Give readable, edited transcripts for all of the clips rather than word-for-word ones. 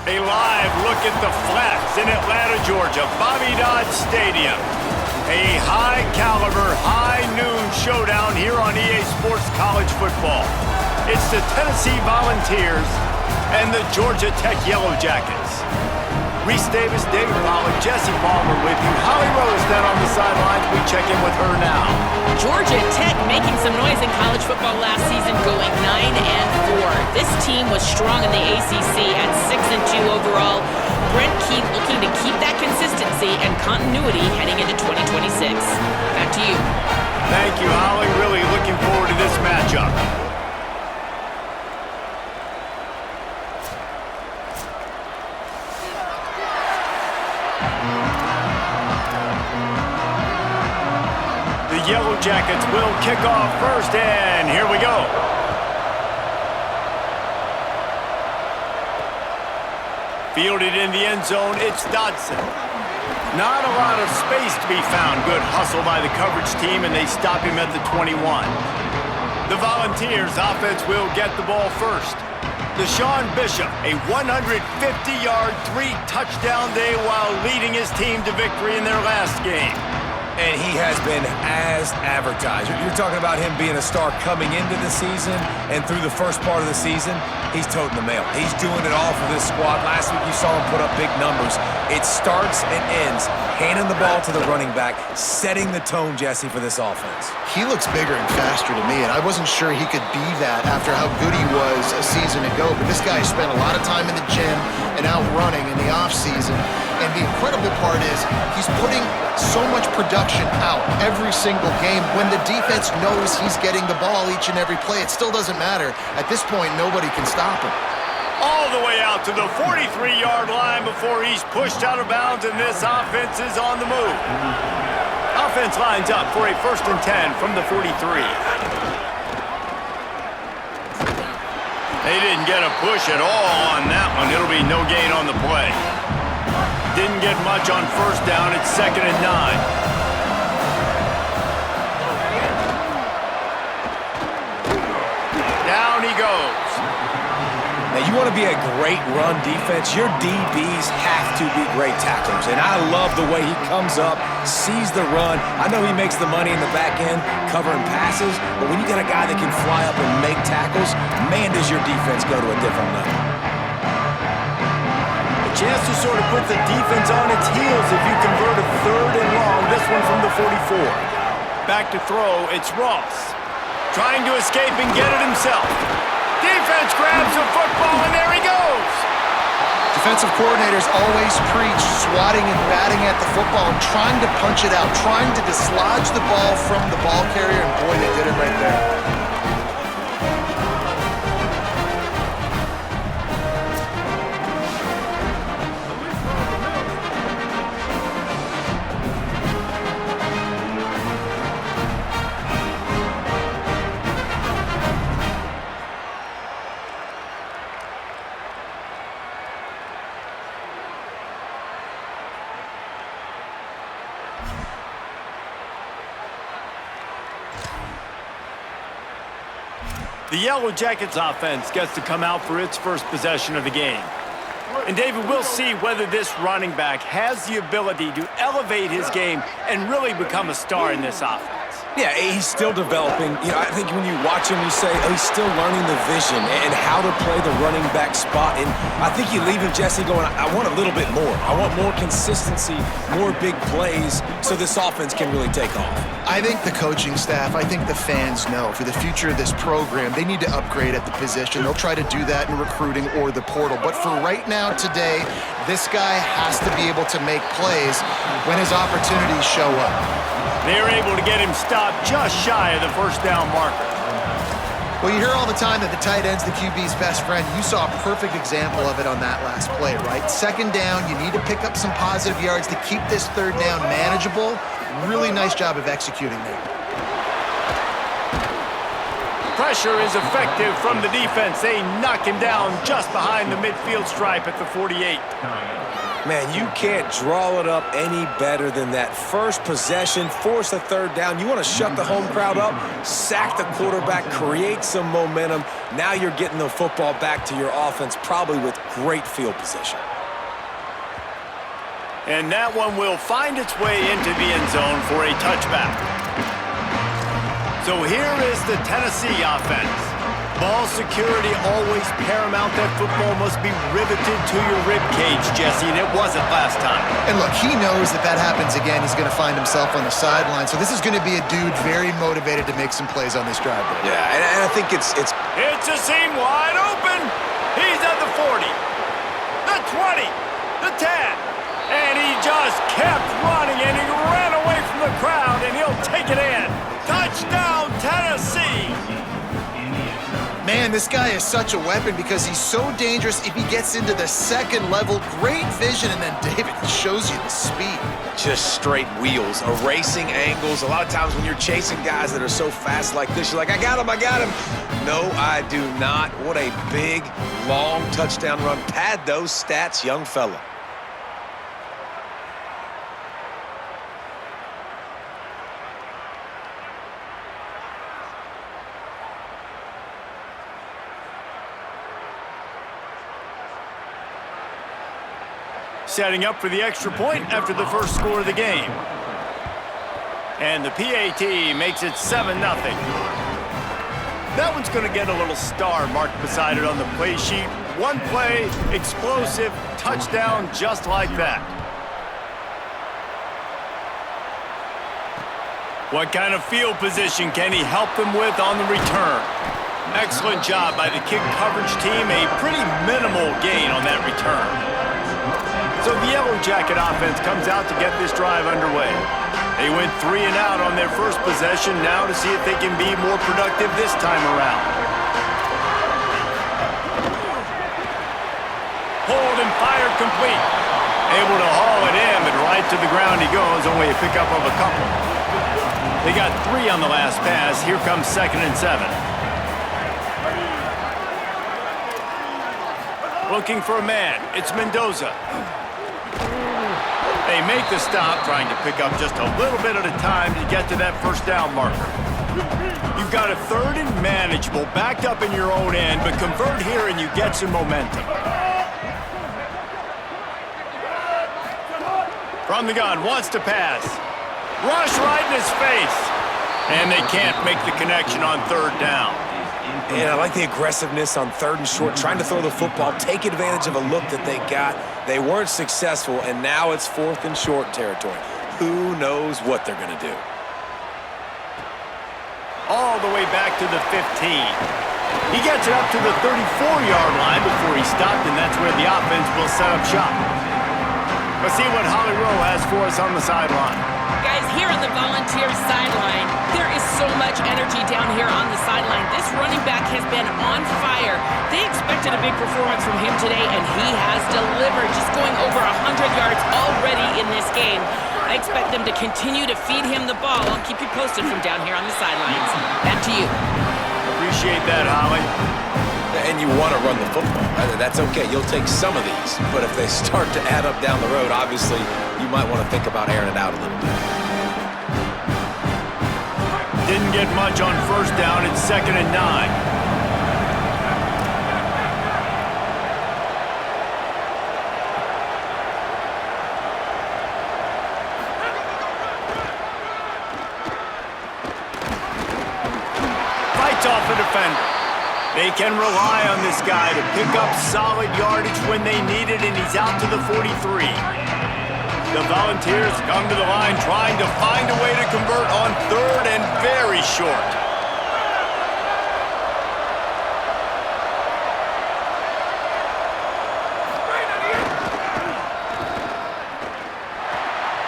A live look at the Flats in Atlanta, Georgia, Bobby Dodd Stadium. A high-caliber, high-noon showdown here on EA Sports College Football. It's the Tennessee Volunteers and the Georgia Tech Yellow Jackets. Reese Davis, David Pollack, Jesse Palmer with you. Holly Rose down on the sidelines. We check in with her now. Georgia Tech making some noise in college football last season, going 9-4. This team was strong in the ACC at 6-2 overall. Brent Keith looking to keep that consistency and continuity heading into 2026. Back to you. Thank you, Holly. Really looking forward to this matchup. The Yellow Jackets will kick off first, and here we go. Fielded in the end zone, it's Dodson. Not a lot of space to be found. Good hustle by the coverage team, and they stop him at the 21. The Volunteers offense will get the ball first. Deshaun Bishop, a 150-yard, 3-touchdown day while leading his team to victory in their last game. And he has been as advertised. You're talking about him being a star coming into the season, and through the first part of the season, he's toting the mail. He's doing it all for this squad. Last week you saw him put up big numbers. It starts and ends handing the ball to the running back, setting the tone, Jesse, for this offense. He looks bigger and faster to me, and I wasn't sure he could be that after how good he was a season ago. But this guy spent a lot of time in the gym and out running in the offseason. And the incredible part is he's putting so much production out every single game. When the defense knows he's getting the ball each and every play, it still doesn't matter. At this point, nobody can stop him. All the way out to the 43-yard line before he's pushed out of bounds, and this offense is on the move. Offense lines up for a 1st and 10 from the 43. They didn't get a push at all on that one. It'll be no gain on the play. Didn't get much on 1st down. It's 2nd and 9. Down he goes. Now, you want to be a great run defense, your DBs have to be great tacklers. And I love the way he comes up, sees the run. I know he makes the money in the back end covering passes, but when you got a guy that can fly up and make tackles, man, does your defense go to a different level. Chance to sort of put the defense on its heels if you convert a 3rd and long. This one from the 44. Back to throw, it's Ross. Trying to escape and get it himself. Defense grabs the football, and there he goes. Defensive coordinators always preach swatting and batting at the football and trying to punch it out, trying to dislodge the ball from the ball carrier, and boy, they did it right there. The Yellow Jackets offense gets to come out for its first possession of the game. And David, we'll see whether this running back has the ability to elevate his game and really become a star in this offense. Yeah, he's still developing. You know, I think when you watch him, you say, oh, he's still learning the vision and how to play the running back spot. And I think you leave him, Jesse, going, I want a little bit more. I want more consistency, more big plays, so this offense can really take off. I think the coaching staff, I think the fans know for the future of this program, they need to upgrade at the position. They'll try to do that in recruiting or the portal. But for right now, today, this guy has to be able to make plays when his opportunities show up. They're able to get him stopped just shy of the 1st down marker. Well, you hear all the time that the tight end's the QB's best friend. You saw a perfect example of it on that last play, right? 2nd down, you need to pick up some positive yards to keep this 3rd down manageable. Really nice job of executing there. Pressure is effective from the defense. They knock him down just behind the midfield stripe at the 48. Man, you can't draw it up any better than that. First possession, force a third down. You want to shut the home crowd up, sack the quarterback, create some momentum. Now you're getting the football back to your offense, probably with great field position. And that one will find its way into the end zone for a touchback. So here is the Tennessee offense. Ball security always paramount. That football must be riveted to your rib cage, Jesse, and it wasn't last time. And look, he knows that happens again, he's going to find himself on the sideline. So this is going to be a dude very motivated to make some plays on this drive. Yeah, and I think it's a seam wide open. He's at the 40, the 20, the 10. And he just kept running, and he ran away from the crowd, and he'll take it in. Touchdown, Tennessee! Man, this guy is such a weapon because he's so dangerous if he gets into the second level. Great vision, and then David shows you the speed. Just straight wheels, erasing angles. A lot of times when you're chasing guys that are so fast like this, you're like, I got him, I got him. No, I do not. What a big, long touchdown run. Pad those stats, young fella. Setting up for the extra point after the first score of the game. And the PAT makes it 7-0. That one's going to get a little star marked beside it on the play sheet. One play, explosive, touchdown, just like that. What kind of field position can he help them with on the return? Excellent job by the kick coverage team. A pretty minimal gain on that return. So the Yellow Jacket offense comes out to get this drive underway. They went 3 and out on their first possession, now to see if they can be more productive this time around. Hold and fired complete. Able to haul it in, but right to the ground he goes, only a pickup of a couple. They got 3 on the last pass. Here comes 2nd and 7. Looking for a man. It's Mendoza. They make the stop, trying to pick up just a little bit at a time to get to that first down marker. You've got a 3rd and manageable, backed up in your own end, but convert here and you get some momentum. From the gun, wants to pass. Rush right in his face. And they can't make the connection on 3rd down. And I like the aggressiveness on 3rd and short, trying to throw the football, take advantage of a look that they got. They weren't successful, and now it's 4th and short territory. Who knows what they're going to do? All the way back to the 15. He gets it up to the 34-yard line before he stopped, and that's where the offense will set up shop. Let's see what Holly Rowe has for us on the sideline. Guys, here on the Volunteers sideline, there is so much energy down here on the sideline. This running back has been on fire. They expected a big performance from him today, and he has delivered, just going over 100 yards already in this game. I expect them to continue to feed him the ball. I'll keep you posted from down here on the sidelines. Back to you. Appreciate that, Holly. And you want to run the football. That's okay. You'll take some of these. But if they start to add up down the road, obviously, you might want to think about airing it out a little bit. Didn't get much on 1st down. It's 2nd and 9. Off the defender. They can rely on this guy to pick up solid yardage when they need it, and he's out to the 43. The Volunteers come to the line trying to find a way to convert on 3rd and very short.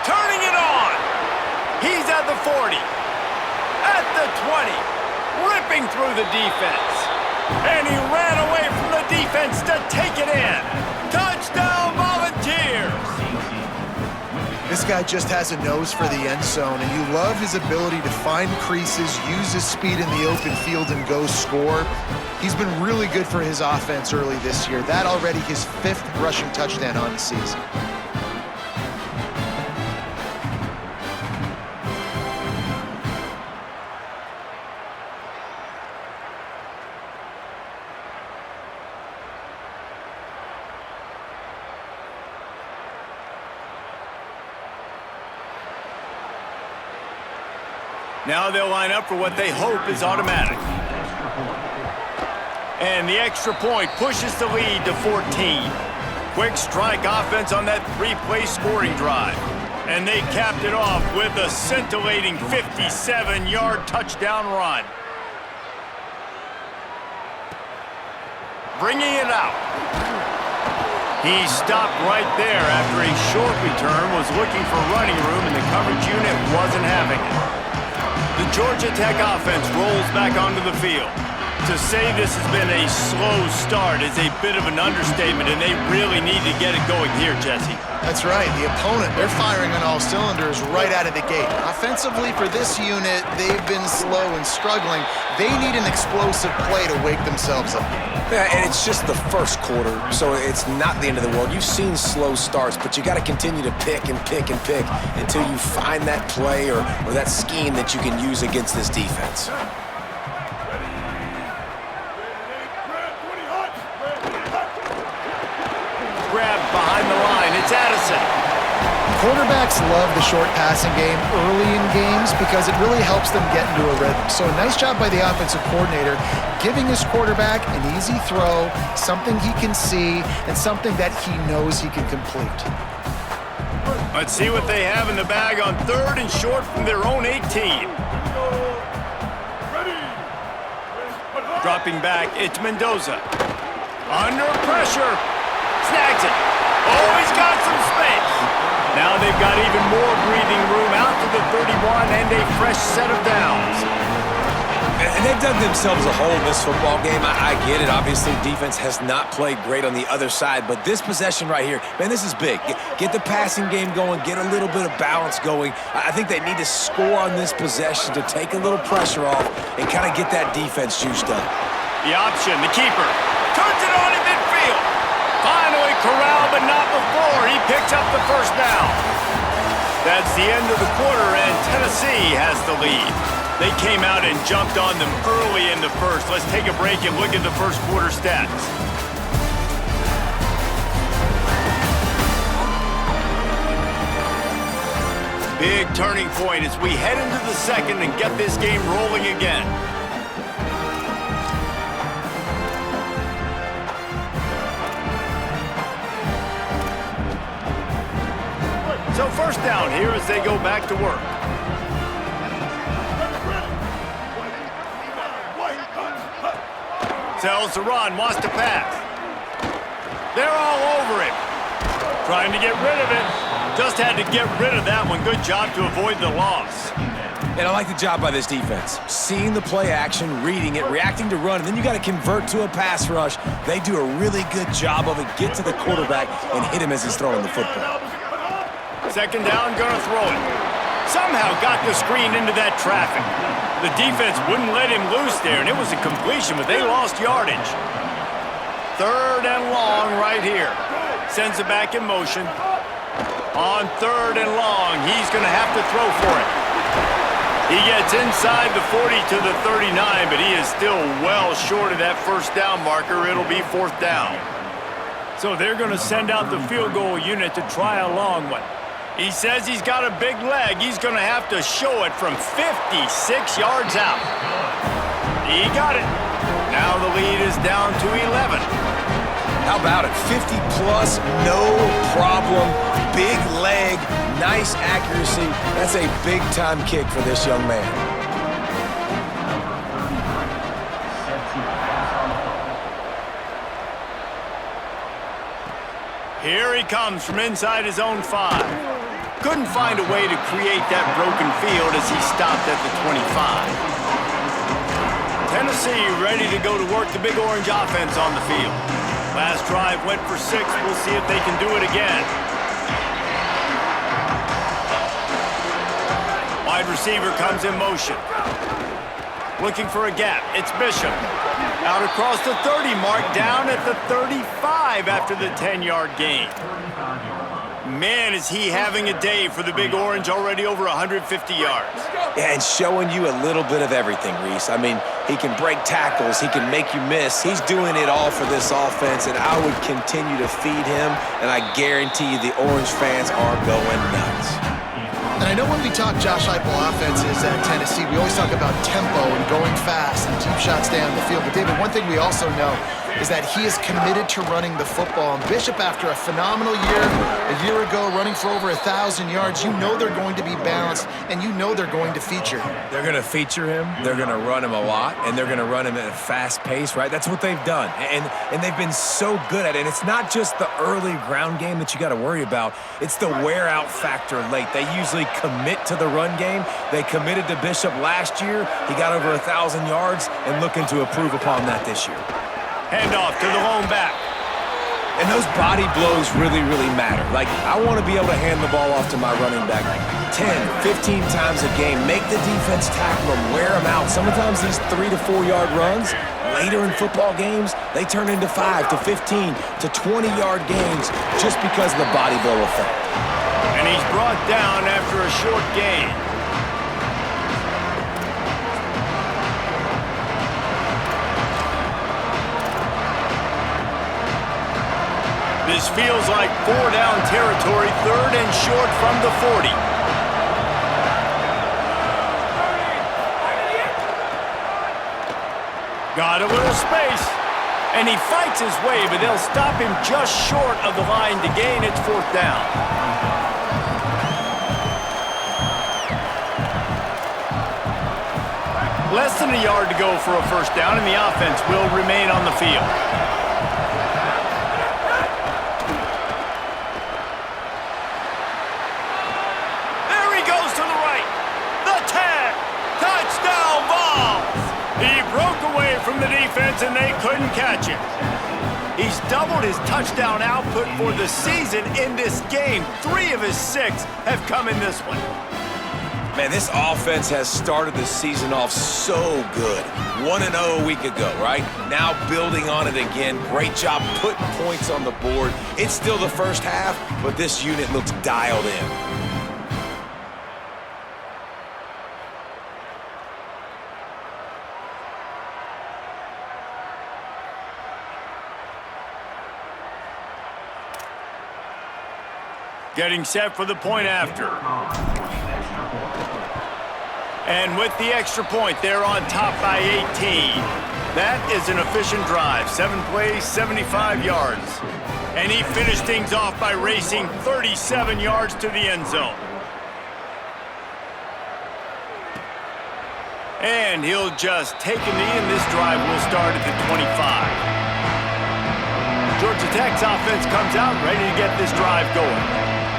Turning it on. He's at the 40. At the 20. Ripping through the defense. And he ran away from the defense to take it in. Touchdown, Volunteers! This guy just has a nose for the end zone, and you love his ability to find creases, use his speed in the open field, and go score. He's been really good for his offense early this year. That already his 5th rushing touchdown on the season. Now they'll line up for what they hope is automatic. And the extra point pushes the lead to 14. Quick strike offense on that three-play scoring drive. And they capped it off with a scintillating 57-yard touchdown run. Bringing it out. He stopped right there after a short return, was looking for running room, and the coverage unit wasn't having it. The Georgia Tech offense rolls back onto the field. To say this has been a slow start is a bit of an understatement, and they really need to get it going here, Jesse. That's right. The opponent, they're firing on all cylinders right out of the gate. Offensively, for this unit, they've been slow and struggling. They need an explosive play to wake themselves up. Yeah, and it's just the first quarter, so it's not the end of the world. You've seen slow starts, but you got to continue to pick and pick and pick until you find that play or that scheme that you can use against this defense. Grabbed behind the line. It's Addison. Quarterbacks love the short passing game early in games because it really helps them get into a rhythm. So a nice job by the offensive coordinator giving his quarterback an easy throw, something he can see, and something that he knows he can complete. Let's see what they have in the bag on 3rd and short from their own 18. Dropping back, it's Mendoza. Under pressure. Snags it. Oh, he's got some space. Now they've got even more breathing room out to the 31 and a fresh set of downs. And they've dug themselves a hole in this football game. I get it. Obviously, defense has not played great on the other side, but this possession right here, man, this is big. Get the passing game going, get a little bit of balance going. I think they need to score on this possession to take a little pressure off and kind of get that defense juiced up. The option, the keeper, turns it on in midfield. Finally corralled, but not before. He picks up the first down. That's the end of the quarter, and Tennessee has the lead. They came out and jumped on them early in the first. Let's take a break and look at the first quarter stats. Big turning point as we head into the second and get this game rolling again. So first down here as they go back to work. Tells the run, wants to pass. They're all over him. Trying to get rid of it. Just had to get rid of that one. Good job to avoid the loss. And I like the job by this defense. Seeing the play action, reading it, reacting to run, and then you got to convert to a pass rush. They do a really good job of it. Get to the quarterback and hit him as he's throwing the football. Second down, gonna throw it. Somehow got the screen into that traffic. The defense wouldn't let him loose there, and it was a completion, but they lost yardage. 3rd and long right here. Sends it back in motion. On 3rd and long, he's gonna have to throw for it. He gets inside the 40 to the 39, but he is still well short of that first down marker. It'll be 4th down. So they're gonna send out the field goal unit to try a long one. He says he's got a big leg. He's going to have to show it from 56 yards out. He got it. Now the lead is down to 11. How about it? 50-plus, no problem. Big leg, nice accuracy. That's a big-time kick for this young man. Here he comes from inside his own 5. Couldn't find a way to create that broken field as he stopped at the 25. Tennessee ready to go to work the Big Orange offense on the field. Last drive went for 6. We'll see if they can do it again. Wide receiver comes in motion. Looking for a gap. It's Bishop. Out across the 30 mark, down at the 35 after the 10-yard gain. Man, is he having a day for the Big Orange, already over 150 yards. Yeah, and showing you a little bit of everything, Reese. I mean, he can break tackles, he can make you miss. He's doing it all for this offense, and I would continue to feed him, and I guarantee you the Orange fans are going nuts. And I know when we talk Josh Heupel offenses at Tennessee, we always talk about tempo and going fast and deep shots down the field. But, David, one thing we also know is that he is committed to running the football. And Bishop, after a phenomenal year ago, running for over 1,000 yards, you know they're going to be balanced, and you know they're going to feature him. They're going to feature him, they're going to run him a lot, and they're going to run him at a fast pace, right? That's what they've done, and they've been so good at it. And it's not just the early ground game that you got to worry about. It's the wear-out factor late. They usually commit to the run game. They committed to Bishop last year. He got over 1,000 yards and looking to improve upon that this year. Handoff to the lone back. And those body blows really, really matter. Like, I want to be able to hand the ball off to my running back 10, 15 times a game. Make the defense tackle him, wear him out. Sometimes these 3 to 4 yard runs, later in football games, they turn into 5 to 15 to 20 yard games just because of the body blow effect. And he's brought down after a short gain. This feels like 4-down territory, 3rd and short from the 40. Got a little space, and he fights his way, but they'll stop him just short of the line to gain. It's 4th down. Less than a yard to go for a 1st down, and the offense will remain on the field. From the defense, and they couldn't catch him. He's doubled his touchdown output for the season in this game. 3 of his 6 have come in this one. Man, this offense has started the season off so good. 1-0 a week ago, right? Now building on it again. Great job putting points on the board. It's still the first half, but this unit looks dialed in. Getting set for the point after. And with the extra point, they're on top by 18. That is an efficient drive. 7 plays, 75 yards. And he finished things off by racing 37 yards to the end zone. And he'll just take a knee, and this drive will start at the 25. Georgia Tech's offense comes out ready to get this drive going.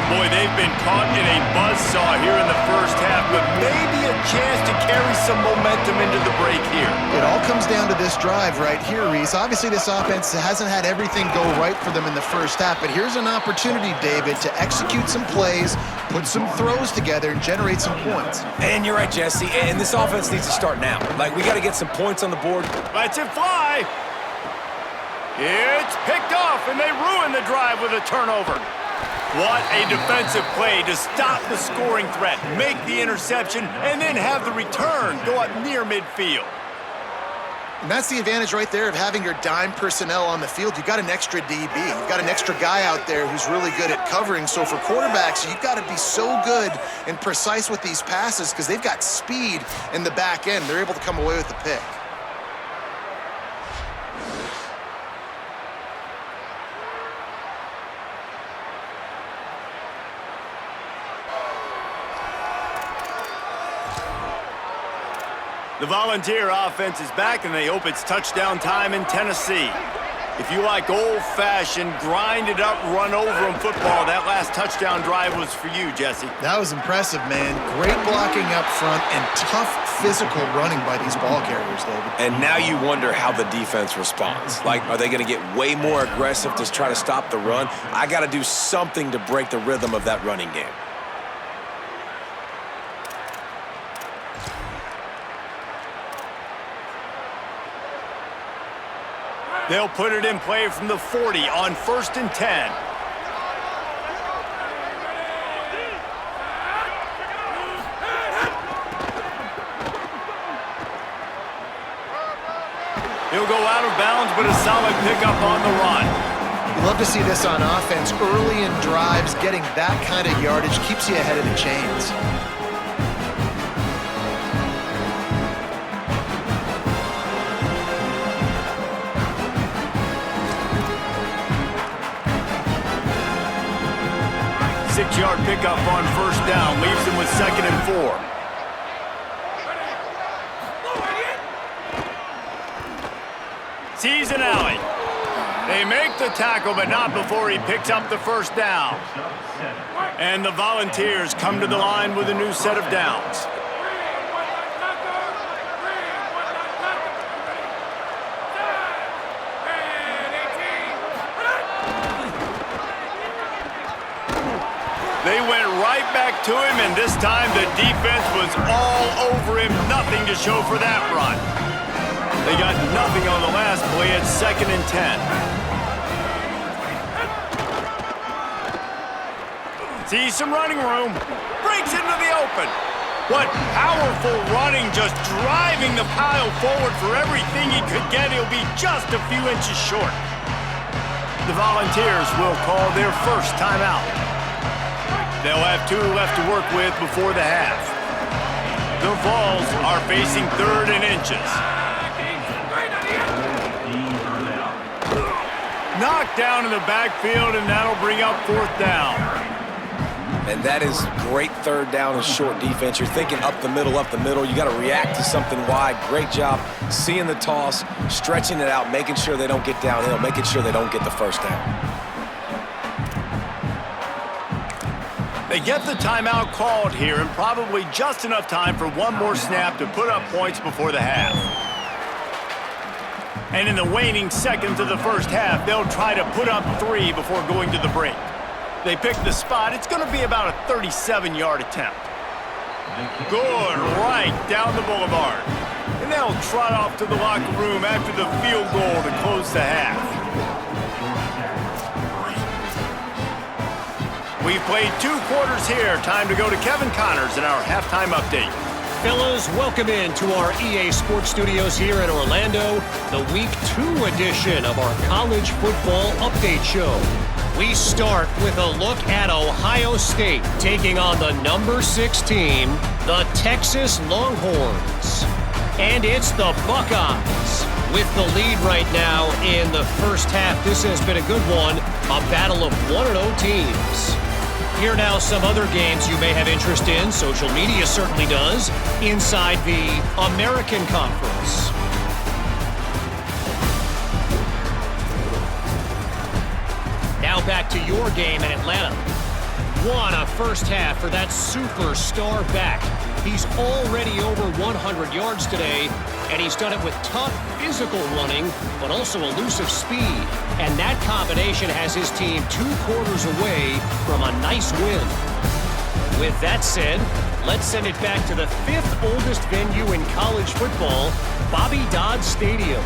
Boy, they've been caught in a buzzsaw here in the first half, but maybe a chance to carry some momentum into the break here. It all comes down to this drive right here, Reese. Obviously, this offense hasn't had everything go right for them in the first half, but here's an opportunity, David, to execute some plays, put some throws together, and generate some points. And you're right, Jesse, and this offense needs to start now. Like, we got to get some points on the board. Lets it fly. It's picked off, and they ruin the drive with a turnover. What a defensive play to stop the scoring threat, make the interception, and then have the return go up near midfield. And that's the advantage right there of having your dime personnel on the field. You've got an extra DB. You've got an extra guy out there who's really good at covering. So for quarterbacks, you've got to be so good and precise with these passes because they've got speed in the back end. They're able to come away with the pick. The Volunteer offense is back, and they hope it's touchdown time in Tennessee. If you like old-fashioned, grinded-up, run-over-'em football, that last touchdown drive was for you, Jesse. That was impressive, man. Great blocking up front and tough physical running by these ball carriers, David. And now you wonder how the defense responds. Like, are they going to get way more aggressive to try to stop the run? I got to do something to break the rhythm of that running game. They'll put it in play from the 40 on 1st and 10. He'll go out of bounds, but a solid pickup on the run. You love to see this on offense. Early in drives, getting that kind of yardage keeps you ahead of the chains. Six-yard pickup on first down leaves him with 2nd and 4. Sees an alley. They make the tackle, but not before he picks up the first down. And the Volunteers come to the line with a new set of downs. They went right back to him, and this time the defense was all over him. Nothing to show for that run. They got nothing on the last play at 2nd and 10. Sees some running room. Breaks into the open. What powerful running, just driving the pile forward for everything he could get. He'll be just a few inches short. The Volunteers will call their first timeout. They'll have 2 left to work with before the half. The Vols are facing 3rd and inches. Knocked down in the backfield, and that'll bring up 4th down. And that is great 3rd down and short defense. You're thinking up the middle. You got to react to something wide. Great job seeing the toss, stretching it out, making sure they don't get downhill, making sure they don't get the first down. They get the timeout called here, and probably just enough time for one more snap to put up points before the half. And in the waning seconds of the first half, they'll try to put up 3 before going to the break. They pick the spot. It's going to be about a 37-yard attempt. Good, right down the boulevard. And they'll trot off to the locker room after the field goal to close the half. We've played 2 quarters here. Time to go to Kevin Connors in our halftime update. Fellas, welcome in to our EA Sports Studios here in Orlando, the Week 2 edition of our college football update show. We start with a look at Ohio State taking on the number 6 team, the Texas Longhorns. And it's the Buckeyes with the lead right now in the first half. This has been a good one, a battle of 1-0 teams. Here now some other games you may have interest in. Social media certainly does. Inside the American Conference. Now back to your game in Atlanta. What a first half for that superstar back. He's already over 100 yards today, and he's done it with tough physical running, but also elusive speed. And that combination has his team 2 quarters away from a nice win. With that said, let's send it back to the 5th oldest venue in college football, Bobby Dodd Stadium.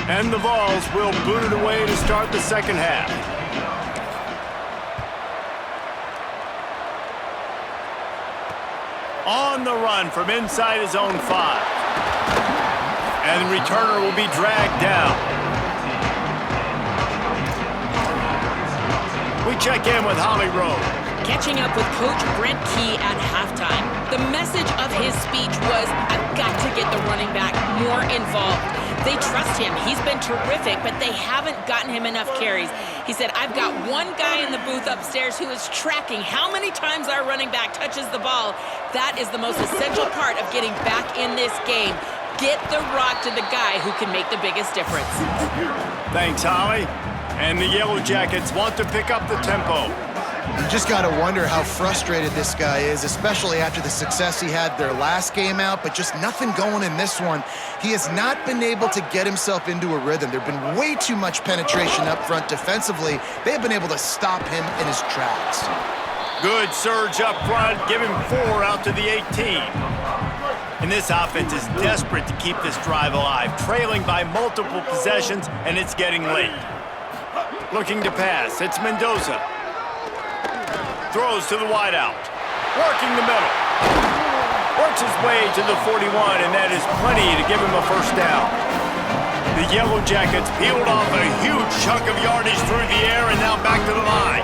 And the Vols will boot it away to start the second half. On the run from inside his own 5. And the returner will be dragged down. We check in with Holly Rowe. Catching up with Coach Brent Key at halftime. The message of his speech was, I've got to get the running back more involved. They trust him. He's been terrific, but they haven't gotten him enough carries. He said, I've got one guy in the booth upstairs who is tracking how many times our running back touches the ball. That is the most essential part of getting back in this game. Get the rock to the guy who can make the biggest difference. Thanks, Holly. And the Yellow Jackets want to pick up the tempo. You just got to wonder how frustrated this guy is, especially after the success he had their last game out, but just nothing going in this one. He has not been able to get himself into a rhythm. There have been way too much penetration up front defensively. They have been able to stop him in his tracks. Good surge up front, give him 4 out to the 18. And this offense is desperate to keep this drive alive, trailing by multiple possessions, and it's getting late. Looking to pass. It's Mendoza. Throws to the wideout. Working the middle. Works his way to the 41, and that is plenty to give him a first down. The Yellow Jackets peeled off a huge chunk of yardage through the air and now back to the line.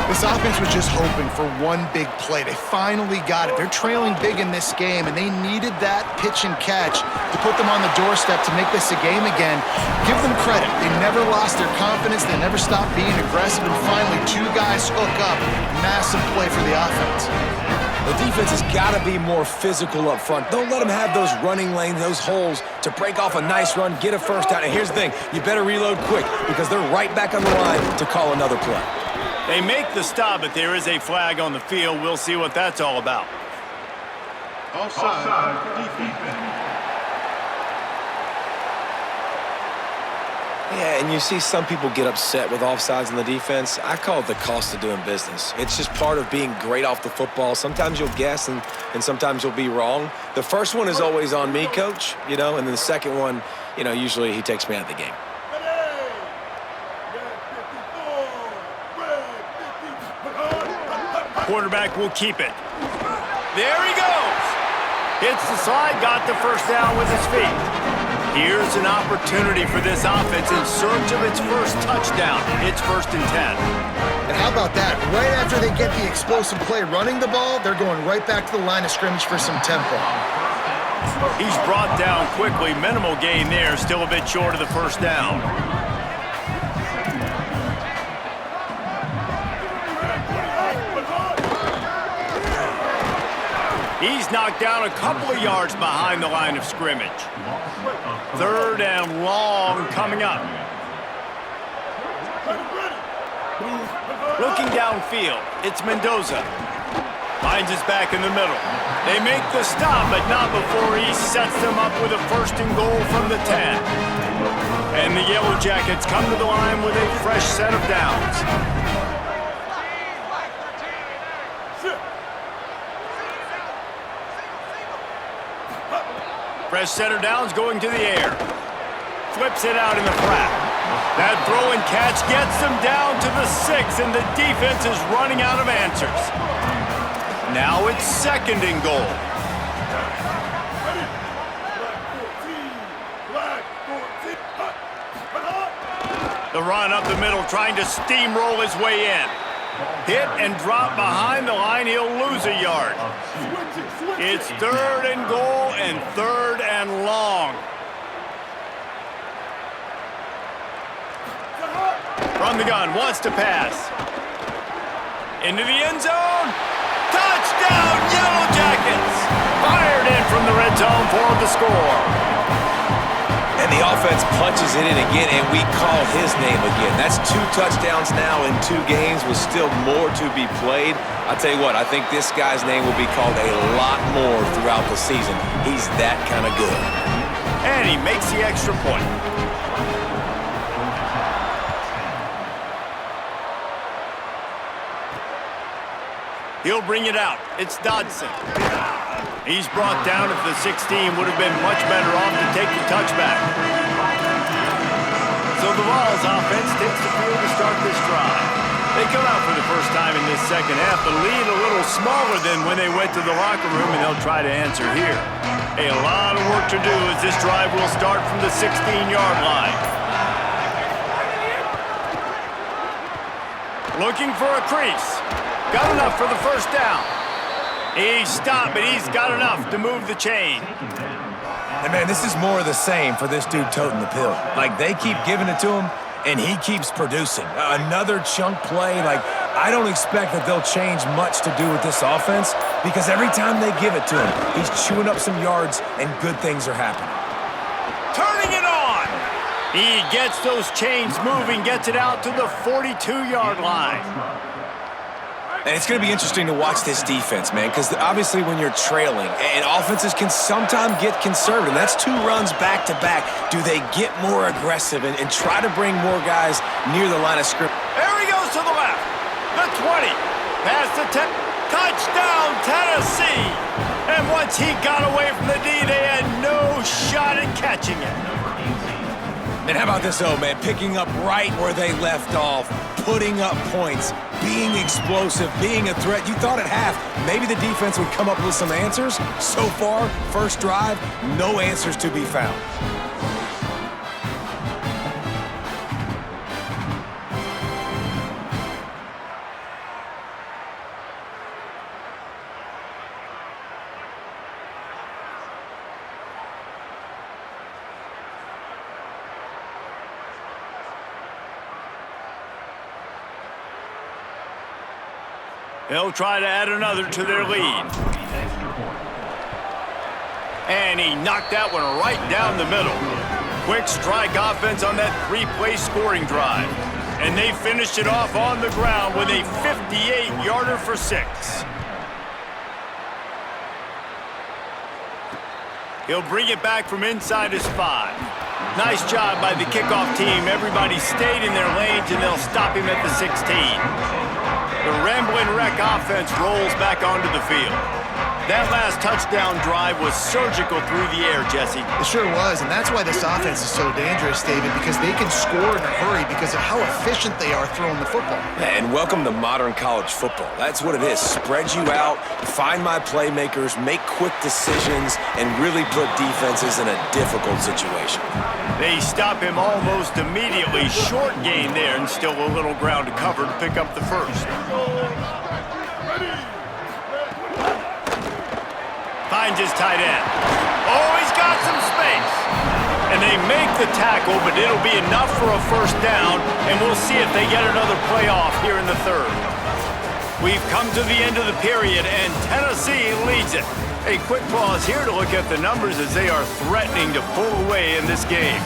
This offense was just hoping for one big play. They finally got it. They're trailing big in this game, and they needed that pitch and catch to put them on the doorstep to make this a game again. Give them credit. They never lost their confidence. They never stopped being aggressive, and finally, two guys hook up. Massive play for the offense. The defense has got to be more physical up front. Don't let them have those running lanes, those holes to break off a nice run, get a first down. And here's the thing, you better reload quick because they're right back on the line to call another play. They make the stop, but there is a flag on the field. We'll see what that's all about. Offside, defense. Yeah, and you see some people get upset with offsides in the defense. I call it the cost of doing business. It's just part of being great off the football. Sometimes you'll guess and sometimes you'll be wrong. The first one is always on me, Coach, and then the second one, usually he takes me out of the game. Quarterback will keep it. There he goes. Hits the slide, got the first down with his feet. Here's an opportunity for this offense in search of its first touchdown. It's 1st and 10. And how about that? Right after they get the explosive play running the ball, they're going right back to the line of scrimmage for some tempo. He's brought down quickly. Minimal gain there. Still a bit short of the first down. He's knocked down a couple of yards behind the line of scrimmage. 3rd and long coming up. Looking downfield, it's Mendoza. Finds his back in the middle. They make the stop, but not before he sets them up with a 1st and goal from the 10. And the Yellow Jackets come to the line with a fresh set of downs. Fresh set of downs going to the air. Flips it out in the flat. That throw and catch gets them down to the 6, and the defense is running out of answers. Now it's 2nd and goal. The run up the middle, trying to steamroll his way in. Hit and drop behind the line, he'll lose a yard. It's 3rd and goal and 3rd and long. From the gun, wants to pass. Into the end zone. Touchdown, Yellow Jackets! Fired in from the red zone for the score. And the offense punches it in again, and we call his name again. That's 2 touchdowns now in 2 games with still more to be played. I'll tell you what, I think this guy's name will be called a lot more throughout the season. He's that kind of good. And he makes the extra point. He'll bring it out. It's Dodson. He's brought down at the 16. Would have been much better off to take the touchback. So the Vols offense takes the field to start this drive. They come out for the first time in this second half. The lead a little smaller than when they went to the locker room, and they'll try to answer here. A lot of work to do as this drive will start from the 16-yard line. Looking for a crease. Got enough for the first down. He stopped, but he's got enough to move the chain. And, man, this is more of the same for this dude toting the pill. Like, they keep giving it to him, and he keeps producing. Another chunk play. Like, I don't expect that they'll change much to do with this offense because every time they give it to him, he's chewing up some yards, and good things are happening. Turning it on. He gets those chains moving, gets it out to the 42-yard line. And it's going to be interesting to watch this defense, man, because obviously when you're trailing, and offenses can sometimes get conservative. That's 2 runs back-to-back. Do they get more aggressive and try to bring more guys near the line of scrimmage? There he goes to the left. The 20. Past the 10. Touchdown, Tennessee. And once he got away from the D, they had no shot at catching it. And how about this, though, man? Picking up right where they left off, putting up points, being explosive, being a threat. You thought at half maybe the defense would come up with some answers. So far, first drive, no answers to be found. They'll try to add another to their lead. And he knocked that one right down the middle. Quick strike offense on that three-play scoring drive. And they finished it off on the ground with a 58-yarder for 6. He'll bring it back from inside his 5. Nice job by the kickoff team. Everybody stayed in their lanes, and they'll stop him at the 16. The Ramblin' Wreck offense rolls back onto the field. That last touchdown drive was surgical through the air, Jesse. It sure was, and that's why this offense is so dangerous, David, because they can score in a hurry because of how efficient they are throwing the football. And welcome to modern college football. That's what it is. Spread you out, find my playmakers, make quick decisions, and really put defenses in a difficult situation. They stop him almost immediately. Short gain there, and still a little ground to cover to pick up the first. Finds his tight end. Oh, he's got some space. And they make the tackle, but it'll be enough for a first down, and we'll see if they get another playoff here in the third. We've come to the end of the period, and Tennessee leads it. A quick pause here to look at the numbers as they are threatening to pull away in this game.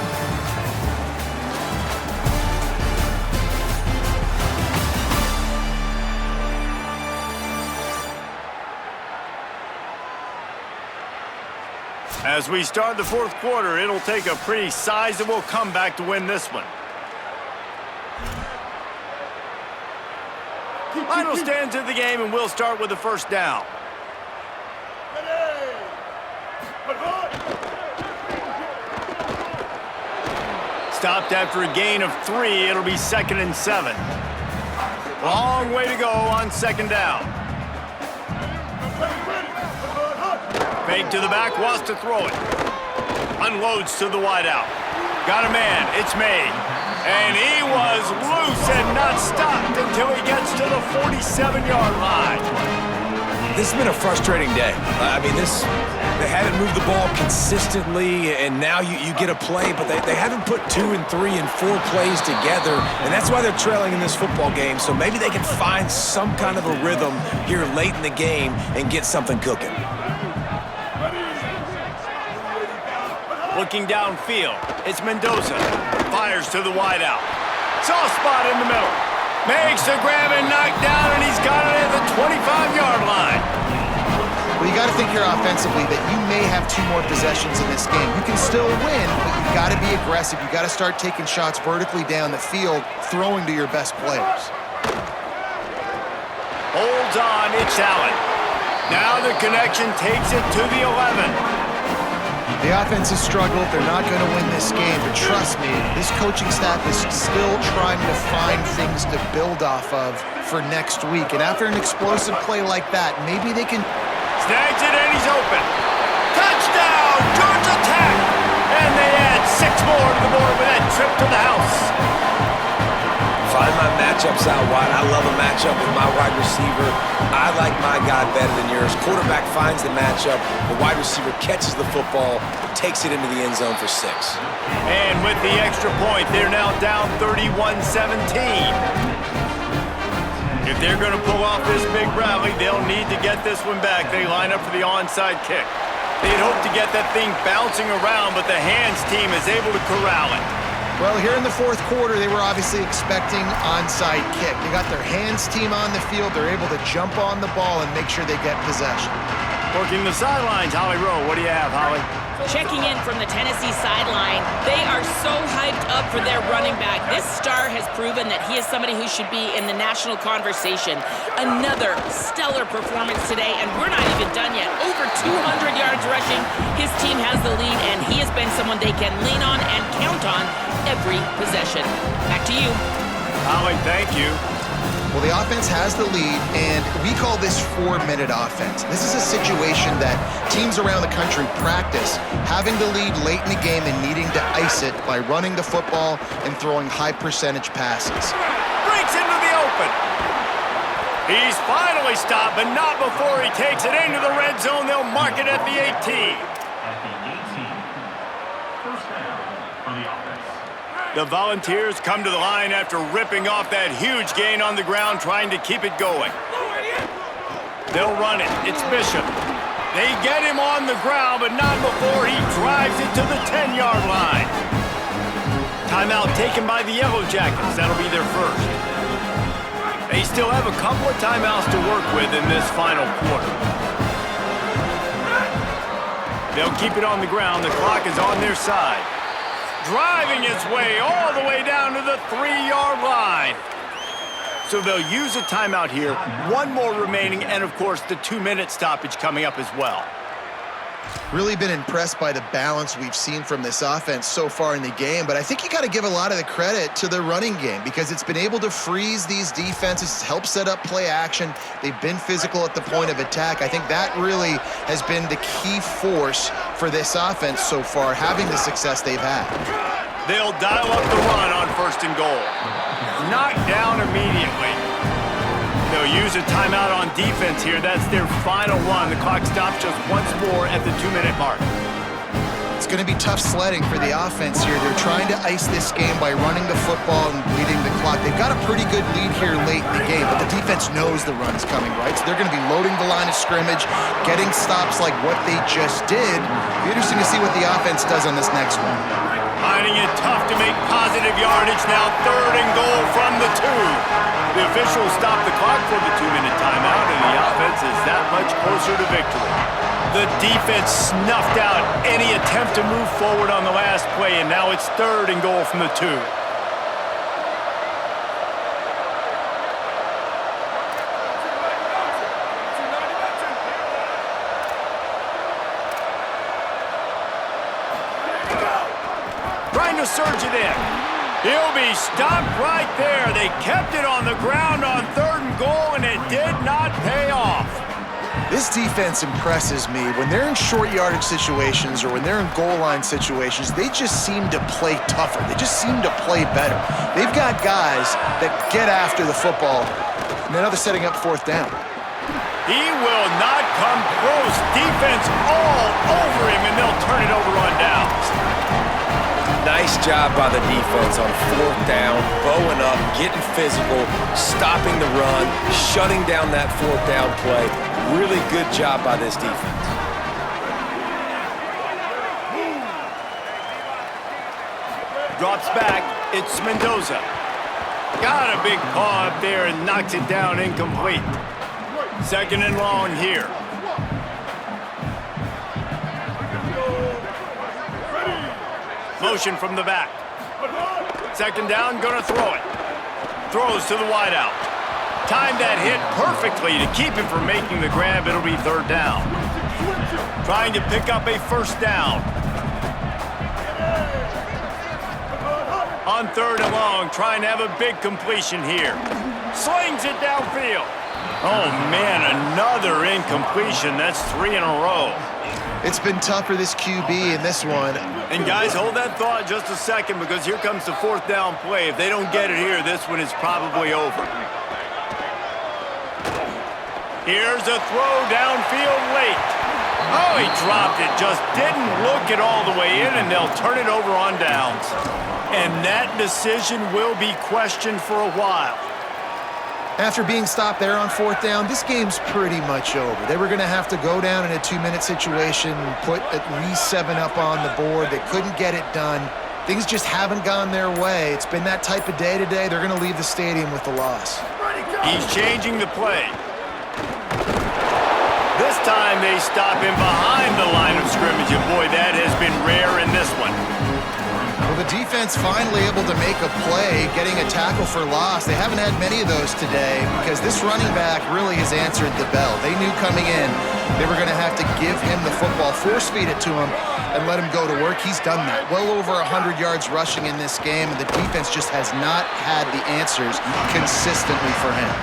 As we start the fourth quarter, it'll take a pretty sizable comeback to win this one. Final stands of the game, and we'll start with the first down. Stopped after a gain of 3. It'll be 2nd and 7. Long way to go on second down. Fake to the back, wants to throw it. Unloads to the wideout. Got a man, it's made. And he was loose and not stopped until he gets to the 47-yard line. This has been a frustrating day. They haven't moved the ball consistently, and now you get a play, but they haven't put 2 and 3 and 4 plays together, and that's why they're trailing in this football game. So maybe they can find some kind of a rhythm here late in the game and get something cooking. Looking downfield, it's Mendoza. Fires to the wideout. Soft spot in the middle. Makes the grab and knock down, and he's got it at the 25-yard line. Well, you got to think here offensively that you may have 2 more possessions in this game. You can still win, but you've got to be aggressive. You've got to start taking shots vertically down the field, throwing to your best players. Holds on, it's Allen. Now the connection takes it to the 11. The offense has struggled. They're not going to win this game, but trust me, this coaching staff is still trying to find things to build off of for next week. And after an explosive play like that, maybe they can... Snags it and he's open. Touchdown, Georgia Tech! And they add 6 more to the board with that trip to the house. Find my matchups out wide. I love a matchup with my wide receiver. I like my guy better than yours. Quarterback finds the matchup. The wide receiver catches the football, takes it into the end zone for 6. And with the extra point, they're now down 31-17. If they're going to pull off this big rally, they'll need to get this one back. They line up for the onside kick. They'd hope to get that thing bouncing around, but the hands team is able to corral it. Well, here in the fourth quarter, they were obviously expecting onside kick. They got their hands team on the field. They're able to jump on the ball and make sure they get possession. Working the sidelines, Holly Rowe. What do you have, Holly? Checking in from the Tennessee sideline, they are so hyped up for their running back. This star has proven that he is somebody who should be in the national conversation. Another stellar performance today, and we're not even done yet. Over 200 yards rushing. His team has the lead, and he has been someone they can lean on and count on every possession. Back to you. Holly, thank you. Well, the offense has the lead, and we call this 4-minute offense. This is a situation that teams around the country practice, having the lead late in the game and needing to ice it by running the football and throwing high-percentage passes. Breaks into the open. He's finally stopped, but not before he takes it into the red zone. They'll mark it at the 18. At the 18, first down for the offense. The Volunteers come to the line after ripping off that huge gain on the ground, trying to keep it going. They'll run it. It's Bishop. They get him on the ground, but not before he drives it to the 10-yard line. Timeout taken by the Yellow Jackets. That'll be their first. They still have a couple of timeouts to work with in this final quarter. They'll keep it on the ground. The clock is on their side. Driving its way all the way down to the 3-yard line. So they'll use a timeout here. One more remaining, and of course the 2-minute stoppage coming up as well. Really been impressed by the balance we've seen from this offense so far in the game, but I think you got to give a lot of the credit to the running game because it's been able to freeze these defenses, help set up play action. They've been physical at the point of attack. I think that really has been the key force for this offense so far, having the success they've had. They'll dial up the run on 1st and goal. Knocked down immediately. They'll use a timeout on defense here. That's their final one. The clock stops just once more at the 2-minute mark. It's going to be tough sledding for the offense here. They're trying to ice this game by running the football and bleeding the clock. They've got a pretty good lead here late in the game, but the defense knows the run is coming, right? So they're going to be loading the line of scrimmage, getting stops like what they just did. It'll be interesting to see what the offense does on this next one. Finding it tough to make positive yardage now. 3rd and goal from the 2. The officials stop the clock for the 2-minute timeout, and the offense is that much closer to victory. The defense snuffed out any attempt to move forward on the last play, and now it's 3rd and goal from the 2. Trying to surge it in. He'll be stopped right there. They kept it on the ground on 3rd and goal, and it did not pay off. This defense impresses me. When they're in short yardage situations or when they're in goal line situations, they just seem to play tougher. They just seem to play better. They've got guys that get after the football. And now they're setting up 4th down. He will not come close. Defense all over him, and they'll turn it over on downs. Nice job by the defense on 4th down, bowing up, getting physical, stopping the run, shutting down that 4th down play. Really good job by this defense. Drops back. It's Mendoza. Got a big paw up there and knocks it down incomplete. 2nd and long here. Motion from the back. 2nd down, gonna throw it. Throws to the wideout. Timed that hit perfectly to keep him from making the grab. It'll be 3rd down. Trying to pick up a 1st down. On 3rd and long, trying to have a big completion here. Slings it downfield. Oh man, another incompletion. That's 3 in a row. It's been tough for this QB in this one. And guys, hold that thought just a second because here comes the 4th down play. If they don't get it here, this one is probably over. Here's a throw downfield late. Oh, he dropped it. Just didn't look it all the way in, and they'll turn it over on downs. And that decision will be questioned for a while. After being stopped there on 4th down, this game's pretty much over. They were going to have to go down in a 2-minute situation, put at least 7 up on the board. They couldn't get it done. Things just haven't gone their way. It's been that type of day today. They're going to leave the stadium with the loss. He's changing the play. This time they stop him behind the line of scrimmage, and boy, that has been rare in this one. Well, the defense finally able to make a play, getting a tackle for loss. They haven't had many of those today because this running back really has answered the bell. They knew coming in they were going to have to give him the football, force feed it to him, and let him go to work. He's done that. Well over 100 yards rushing in this game, and the defense just has not had the answers consistently for him.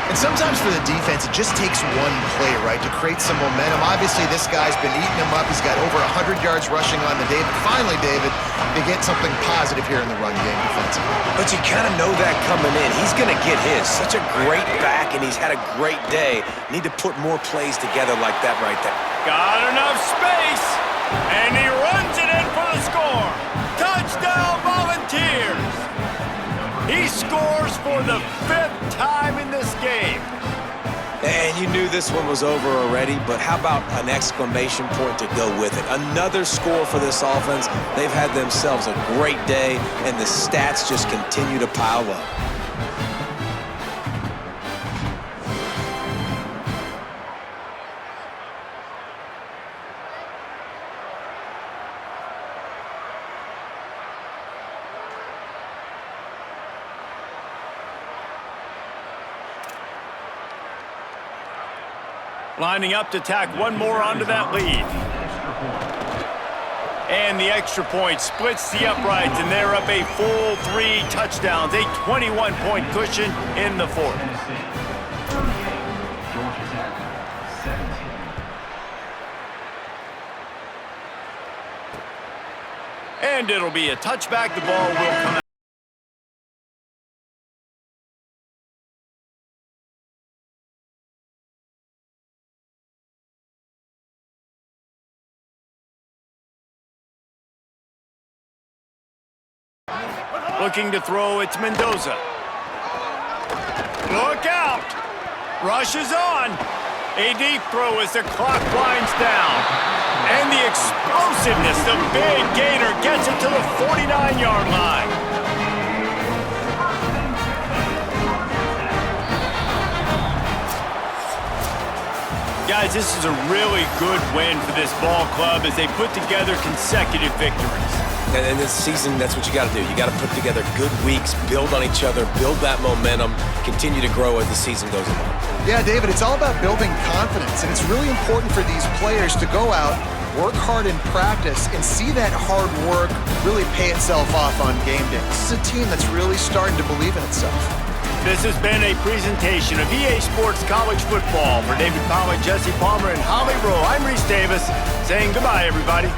And sometimes for the defense, it just takes one play, right, to create some momentum. Obviously, this guy's been eating him up. He's got over 100 yards rushing on the day. But finally, David, they get something positive here in the run game defensively. But you kind of know that coming in. He's going to get his. Such a great back, and he's had a great day. Need to put more plays together like that right there. Got enough space, and he runs it in for the score. Touchdown, Volunteers! He scores for the 5th time in this game. And you knew this one was over already, but how about an exclamation point to go with it? Another score for this offense. They've had themselves a great day, and the stats just continue to pile up. Lining up to tack one more onto that lead. And the extra point splits the uprights, and they're up a full 3 touchdowns, a 21-point cushion in the 4th. And it'll be a touchback. The ball will come out. Looking to throw, it's Mendoza. Look out! Rush is on. A deep throw as the clock winds down. And the explosiveness, the big gainer gets it to the 49-yard line. Guys, this is a really good win for this ball club as they put together consecutive victories. And this season, that's what you got to do. You got to put together good weeks, build on each other, build that momentum, continue to grow as the season goes along. Yeah, David, it's all about building confidence, and it's really important for these players to go out, work hard in practice, and see that hard work really pay itself off on game day. This is a team that's really starting to believe in itself. This has been a presentation of EA Sports College Football. For David Pollack, Jesse Palmer, and Holly Rowe, I'm Reese Davis saying goodbye, everybody.